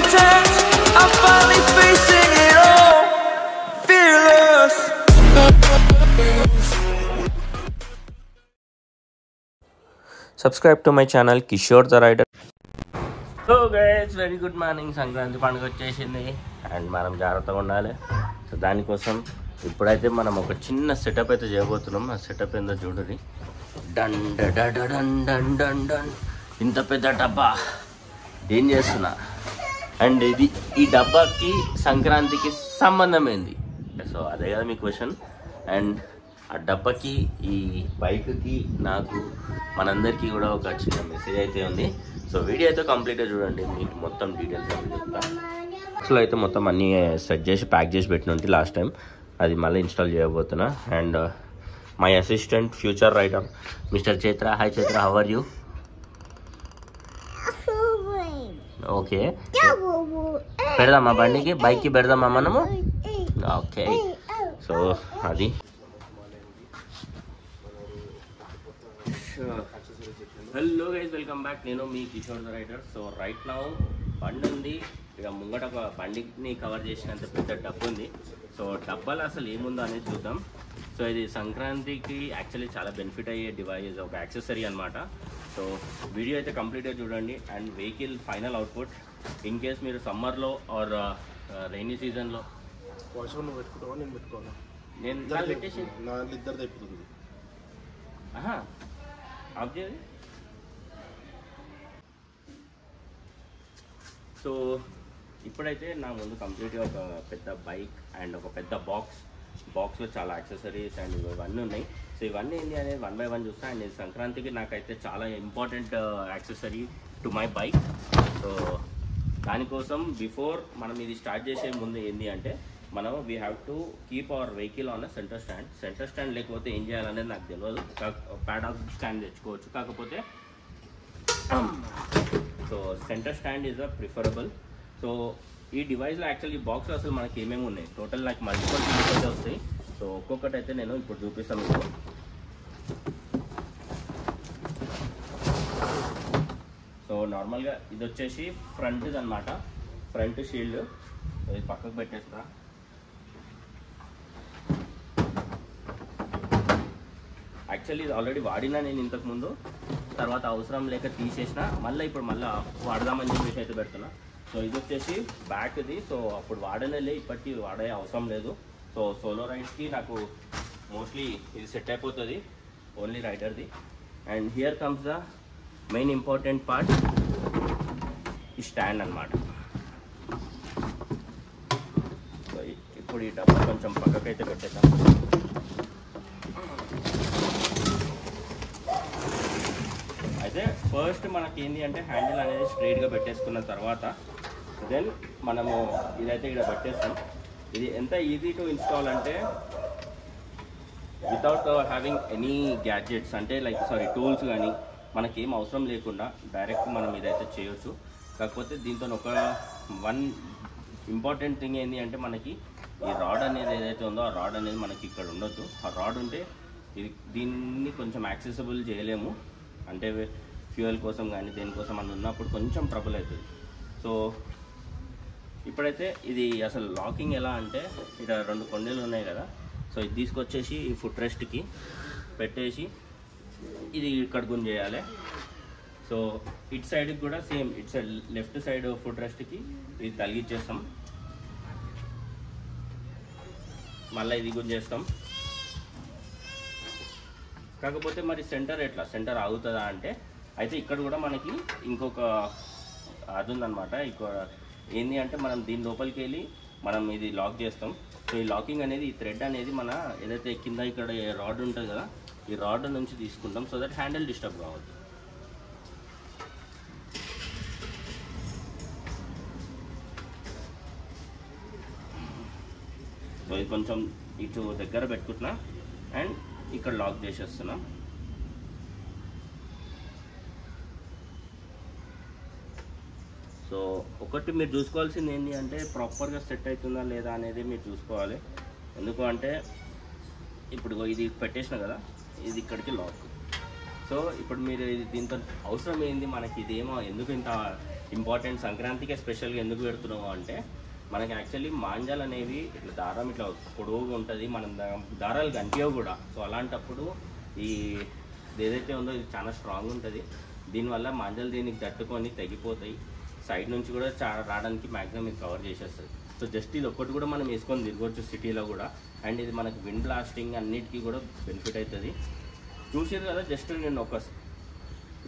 pretend. I'm finally facing it all, fearless. Subscribe to my channel Kishore the Rider. So guys very good morning. Sankranti పండుగ వచ్చేసింది and మనం జాగ్రత్తగా ఉండాలి. So దానికోసం ఇప్పుడైతే మనం ఒక చిన్న సెటప్ అయితే చేయబోతున్నాం. ఆ సెటప్ ఏందో చూడండి. Done done done done done done. ఇంత పెద్ద డబ్బా ఏం చేస్తున్నా అండ్ ఈ డబ్బాకి సంక్రాంతికి సంబంధం ఏంది? సో అదే కదా మీ క్వశ్చన్. అండ్ ఆ డబ్బాకి ఈ బైక్కి నాకు మనందరికీ కూడా ఒక చిన్న మెసేజ్ అయితే ఉంది. సో వీడియో అయితే కంప్లీట్గా చూడండి, మీకు మొత్తం డీటెయిల్స్ అయితే చెప్తాను. అసలు అయితే మొత్తం అన్నీ సెట్ చేసి ప్యాక్ చేసి పెట్టిన ఉంటే లాస్ట్ టైం అది మళ్ళీ ఇన్స్టాల్ చేయబోతున్నా. And my assistant future writer mister Chaitra. Hi Chaitra, how are you? Okay, పెడదామా బండికి, బైక్కి పెడదామా మనము? ఓకే, సో అది హలో గైస్, వెల్కమ్ బ్యాక్. నేను మీ Kishore the rider. So right now బండి ఉంది ఇక ముంగట, ఒక బండిని కవర్ చేసినంత పెద్ద డబ్బు ఉంది. సో డబ్బాలో అసలు ఏముందో అనేది చూద్దాం. సో ఇది సంక్రాంతికి యాక్చువల్లీ చాలా బెనిఫిట్ అయ్యే డివైస్, ఒక యాక్సెసరీ అనమాట. సో వీడియో అయితే కంప్లీట్గా చూడండి. And vehicle final output in case మీరు సమ్మర్లో ఆర్ రైనీ సీజన్లో నేను పెట్టుకోవాలి, నేను పెట్టేసి ఇద్దరు తెప్పుతుంది. ఆఫ్ చేయాలి. సో ఇప్పుడైతే నా ముందు కంప్లీట్గా ఒక పెద్ద బైక్ అండ్ ఒక పెద్ద బాక్స్లో చాలా యాక్సెసరీస్ అండ్ ఇవన్నీ ఉన్నాయి. సో ఇవన్నీ ఏంటి అనేది 1 by 1 చూస్తా. అండ్ ఇది సంక్రాంతికి నాకైతే చాలా important accessory to my bike. So దానికోసం బిఫోర్ మనం ఇది స్టార్ట్ చేసే ముందు ఏంటి అంటే మనం we have to keep our vehicle on centre stand లేకపోతే ఏం చేయాలనేది నాకు తెలియదు. ప్యాడాక్ స్టాండ్ తెచ్చుకోవచ్చు, కాకపోతే so centre stand is preferable. So ఈ డివైస్లో యాక్చువల్లీ ఈ బాక్స్లో అసలు మనకి ఏమేమి ఉన్నాయి, టోటల్ నాకు మల్టిపుల్ థింగ్స్ అయితే వస్తాయి. సో ఒక్కొక్కటి అయితే నేను ఇప్పుడు చూపిస్తాను మీకు. సో నార్మల్గా ఇది వచ్చేసి ఫ్రంట్ అనమాట, ఫ్రంట్ షీల్డ్. సో ఇది పక్కకు పెట్టేస్తా. యాక్చువల్లీ ఇది ఆల్రెడీ వాడినా నేను ఇంతకుముందు, తర్వాత అవసరం లేక తీసేసిన, ఇప్పుడు మళ్ళీ వాడదామని చెప్పేసి అయితే పెడుతున్నా. సో ఇది వచ్చేసి బ్యాక్ది. సో అప్పుడు వాడనేలే, ఇప్పటికీ వాడే అవసరం లేదు. సో సోలో రైడ్స్కి నాకు మోస్ట్లీ ఇది సెట్ అయిపోతుంది, ఓన్లీ రైడర్ది. And here comes the main important part, ఈ స్టాండ్ అనమాట. సో ఇప్పుడు ఈ డబ్బా కొంచెం పక్కకైతే పెట్టేద్దాం. అయితే ఫస్ట్ మనకి ఏంటి అంటే హ్యాండిల్ అనేది స్ట్రైట్గా పెట్టేసుకున్న తర్వాత దెన్ మనము ఇదైతే ఇక్కడ పెట్టేస్తాం. ఇది ఎంత ఈజీ టు ఇన్స్టాల్ అంటే వితౌట్ హ్యావింగ్ ఎనీ గ్యాడ్జెట్స్, అంటే టూల్స్ కానీ మనకేం అవసరం లేకుండా డైరెక్ట్ మనం ఇదైతే చేయొచ్చు. కాకపోతే దీంతో ఒక ఇంపార్టెంట్ థింగ్ ఏంటి అంటే మనకి ఈ రాడ్ అనేది ఏదైతే ఉందో ఆ రాడ్ అనేది మనకి ఇక్కడ ఉండొద్దు. ఆ రాడ్ ఉంటే దీన్ని కొంచెం యాక్సెసిబుల్ చేయలేము, అంటే ఫ్యూయల్ కోసం కానీ దేనికోసం అని ఉన్నప్పుడు కొంచెం ట్రబుల్ అవుతుంది. సో ఇప్పుడైతే ఇది అసలు లాకింగ్ ఎలా అంటే, ఇక్కడ 2 కొండలు ఉన్నాయి కదా. సో ఇది తీసుకొచ్చేసి ఈ ఫుట్ రెస్ట్కి పెట్టేసి ఇది ఇక్కడ గుంజ చేయాలి. సో ఇటు సైడ్కి కూడా సేమ్, ఇటు సైడ్ లెఫ్ట్ సైడ్ ఫుట్ రెస్ట్కి ఇది తలిగిచ్చేస్తాం, మళ్ళీ ఇది గుంజేస్తాం. కాకపోతే మరి సెంటర్ ఆగుతుందా అంటే, అయితే ఇక్కడ కూడా మనకి ఇంకొక అది ఉందన్నమాట. ఇక్కడ ఏంటి అంటే మనం దీని లోపలికి వెళ్ళి మనం ఇది లాక్ చేస్తాం. సో ఈ లాకింగ్ అనేది, ఈ థ్రెడ్ అనేది మన ఏదైతే కింద ఇక్కడ రాడ్ ఉంటుంది కదా, ఈ రాడ్ నుంచి తీసుకుంటాం. సో దట్ హ్యాండిల్ డిస్టర్బ్ కావద్దు. సో ఇది కొంచెం ఇటు దగ్గర పెట్టుకుంటున్నా అండ్ ఇక్కడ లాక్ చేసేస్తున్నా. సో ఒకటి మీరు చూసుకోవాల్సింది ఏంటి అంటే ప్రాపర్గా సెట్ అవుతుందా లేదా అనేది మీరు చూసుకోవాలి. ఎందుకు అంటే ఇప్పుడు ఇది పెట్టేసిన కదా, ఇది ఇక్కడికి లాక్. సో ఇప్పుడు మీరు దీంతో అవసరం ఏంది మనకి, ఇదేమో ఎందుకు ఇంత ఇంపార్టెంట్ సంక్రాంతికి స్పెషల్గా ఎందుకు పెడుతున్నాము అంటే మనకి యాక్చువల్లీ మాంజాలు అనేవి ఇట్లా దారం ఇట్లా పొడవుగా ఉంటుంది, మనం దారాలు కనిపించవు కూడా. సో అలాంటప్పుడు ఈ ఏదైతే ఉందో ఇది చాలా స్ట్రాంగ్ ఉంటుంది. దీనివల్ల మాంజాలు దీనికి తట్టుకొని తెగిపోతాయి, సైడ్ నుంచి కూడా రావడానికి మ్యాక్సిమం ఇది కవర్ చేసేస్తుంది. సో జస్ట్ ఇది ఒక్కటి కూడా మనం వేసుకొని తిరగవచ్చు సిటీలో కూడా. అండ్ ఇది మనకి విండ్ బ్లాస్టింగ్ అన్నిటికీ కూడా బెనిఫిట్ అవుతుంది. చూసారు కదా, జస్ట్ నేను ఒక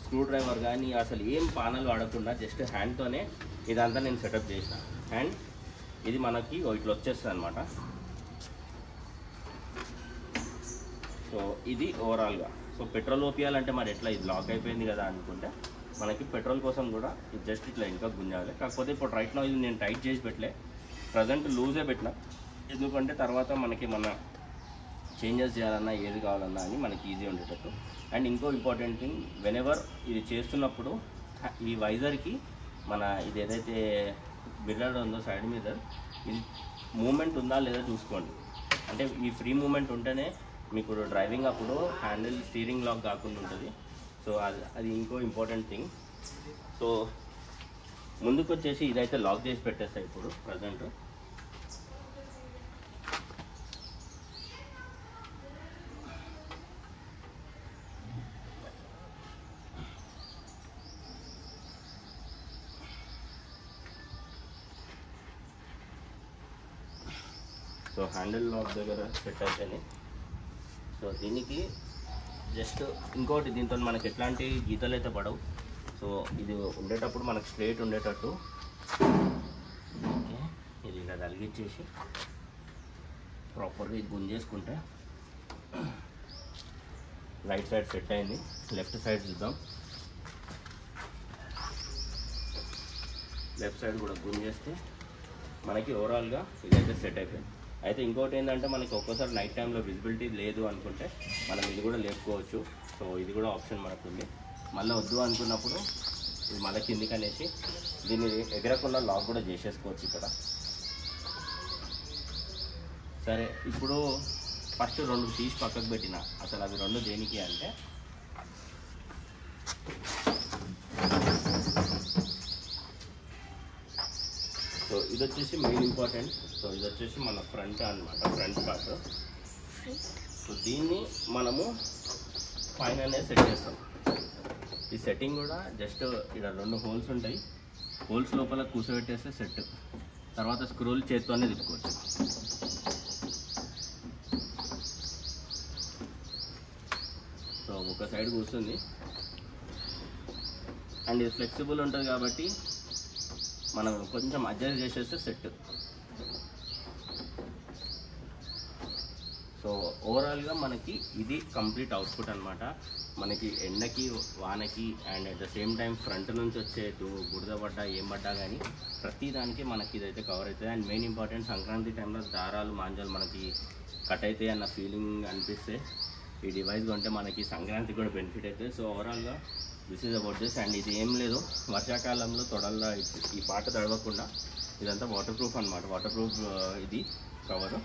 స్క్రూ డ్రైవర్ కానీ అసలు ఏం పానలు వాడకుండా జస్ట్ హ్యాండ్తోనే ఇదంతా నేను సెటప్ చేసిన. అండ్ ఇది మనకి ఇట్లా వచ్చేస్తుంది అనమాట. సో ఇది ఓవరాల్గా. సో పెట్రోల్ ఓపియాలంటే మరి ఎట్లా, ఇది లాక్ అయిపోయింది కదా అనుకుంటే మనకి పెట్రోల్ కోసం కూడా ఇది జస్ట్ ఇట్లా ఇంకా గుంజాలి. కాకపోతే ఇప్పుడు రైట్ నా ఇది నేను టైట్ చేసి పెట్టలే, ప్రజెంట్ లూజే పెట్టిన. ఎందుకంటే తర్వాత మనకి మన చేంజెస్ చేయాలన్నా ఏది కావాలన్నా అని మనకి ఈజీ ఉండేటట్టు. అండ్ ఇంకో ఇంపార్టెంట్ థింగ్, వెనెవర్ ఇది చేస్తున్నప్పుడు ఈ వైజర్కి మన ఇది ఏదైతే మిర్రర్ ఉందో సైడ్ మిర్రర్, ఇది మూమెంట్ ఉందా లేదా చూసుకోండి. అంటే ఈ ఫ్రీ మూమెంట్ ఉంటేనే మీకు డ్రైవింగ్ అప్పుడు హ్యాండిల్ స్టీరింగ్ లాక్ కాకుండా ఉంటుంది. సో అది ఇంకో ఇంపార్టెంట్ థింగ్. సో ముందుకు వచ్చేసి ఇదైతే లాక్ చేసి పెట్టేస్తాయి ఇప్పుడు ప్రజెంట్. సో హ్యాండిల్ లాక్ దగ్గర సెట్ అయితేనే. సో దీనికి జస్ట్ ఇంకోటి, దీంతో మనకి ఎట్లాంటి గీతలు అయితే పడవు. సో ఇది ఉండేటప్పుడు మనకు స్ట్రైట్ ఉండేటట్టు ఓకే, ఇది ఇలా తలిగించేసి ప్రాపర్గా ఇది గుంజేసుకుంటే రైట్ సైడ్ సెట్ అయింది. లెఫ్ట్ సైడ్ చూద్దాం. లెఫ్ట్ సైడ్ కూడా గుంజేస్తే మనకి ఓవరాల్గా ఇదైతే సెట్ అయిపోయింది. అయితే ఇంకోటి ఏంటంటే మనకి ఒక్కోసారి నైట్ టైంలో విజిబిలిటీ లేదు అనుకుంటే మనం ఇది కూడా లేపుకోవచ్చు. సో ఇది కూడా ఆప్షన్ మనకు ఉంది. మళ్ళీ వద్దు అనుకున్నప్పుడు ఇది మళ్ళీ కిందికి అనేసి దీన్ని ఎగరకుండా లాక్ కూడా చేసేసుకోవచ్చు ఇక్కడ. సరే, ఇప్పుడు ఫస్ట్ 2 తీసి పక్కకు పెట్టిన. అసలు అవి 2 దేనికి అంటే సో ఇది వచ్చేసి మెయిన్ ఇంపార్టెంట్. సో ఇది వచ్చేసి మన ఫ్రంట్ అన్నమాట, ఫ్రంట్ పార్ట్. సో దీన్ని మనము పైననే సెట్ చేస్తాం. ఈ సెట్టింగ్ కూడా జస్ట్ ఇక్కడ 2 హోల్స్ ఉంటాయి, హోల్స్ లోపల కూర్చోబెట్టేస్తే సెట్. తర్వాత స్క్రూలు చేత్తోనే తిప్పుకోవచ్చు. సో ఒక సైడ్ కూర్చుంది అండ్ ఇది ఫ్లెక్సిబుల్ ఉంటుంది కాబట్టి మనం కొంచెం అడ్జస్ట్ చేసేస్తే సెట్. సో ఓవరాల్గా మనకి ఇది కంప్లీట్ అవుట్పుట్ అనమాట. మనకి ఎండకి వానకి and at the same time front నుంచి వచ్చే బురద పడ్డా ఏం పడ్డా కానీ ప్రతి దానికి మనకి ఇదైతే కవర్ అవుతుంది. అండ్ మెయిన్ ఇంపార్టెంట్, సంక్రాంతి టైంలో దారాలు మాంజాలు మనకి కట్ అవుతాయి అన్న ఫీలింగ్ అనిపిస్తే ఈ డివైస్ కొంటే మనకి సంక్రాంతికి కూడా బెనిఫిట్ అవుతుంది. సో ఓవరాల్గా this is about this. And ఇది ఏం లేదు, వర్షాకాలంలో తొడల్లో ఈ పాట తడవకుండా ఇదంతా వాటర్ ప్రూఫ్ అనమాట. వాటర్ ప్రూఫ్ ఇది కవరు.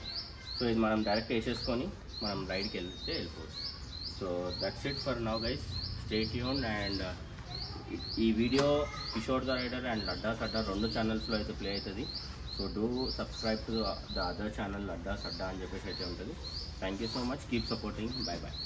సో ఇది మనం డైరెక్ట్ వేసేసుకొని మనం రైడ్కి వెళ్తే వెళ్ళిపోవచ్చు. So that's it for now guys. Stay tuned. And ఈ video Kishore the rider and Ladda Sadda 2 ఛానల్స్లో అయితే ప్లే అవుతుంది. So do subscribe to the other channel Ladda Sadda అని చెప్పేసి అయితే ఉంటుంది. Thank you so much. Keep supporting. Bye bye.